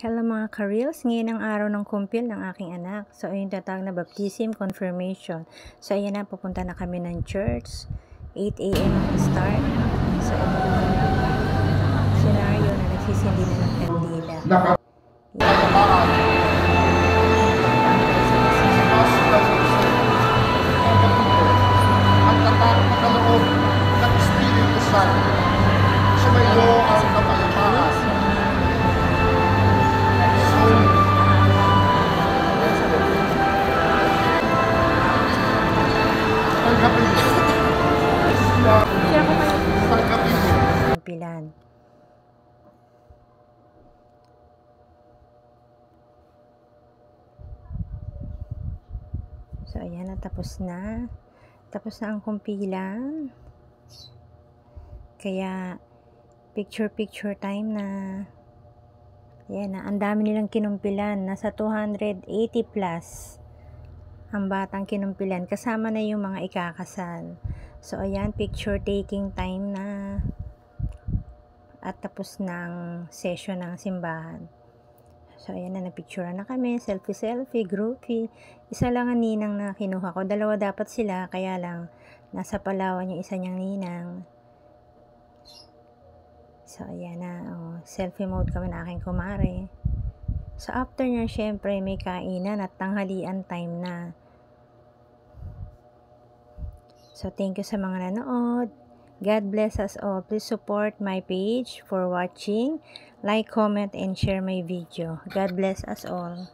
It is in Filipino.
Hello mga ka-reels, ngayon ang araw ng kumpil ng aking anak. So ayun tatawag na baptism, confirmation. So ayan na, pupunta na kami ng church. 8 AM ang start. So ito ang scenario na nagsisindi na ng kandila. Ang tatarap na kaloob ng Espiritu Santo. Sumayo ang kapayapaan. Tanggapin mo. Tanggapin mo. Kumpilan. So ayan na, tapos na. Tapos na ang kumpilan. Kaya picture time na. Ayan na, ang dami nilang kinumpilan. Nasa 280 plus ang batang kinumpilan. Kasama na yung mga ikakasal. So ayan, picture taking time na. At tapos ng session ng simbahan. So ayan na, napicturean na kami. Selfie, groupie. Isa lang ang ninang na kinuha ko. Dalawa dapat sila, kaya lang nasa Palawan yung isa niyang ninang. So ayan na, selfie mode kami na aking kumare. So after niya, syempre may kainan at tanghalian time na. So thank you sa mga nanood. God bless us all. Please support my page for watching. Like, comment, and share my video. God bless us all.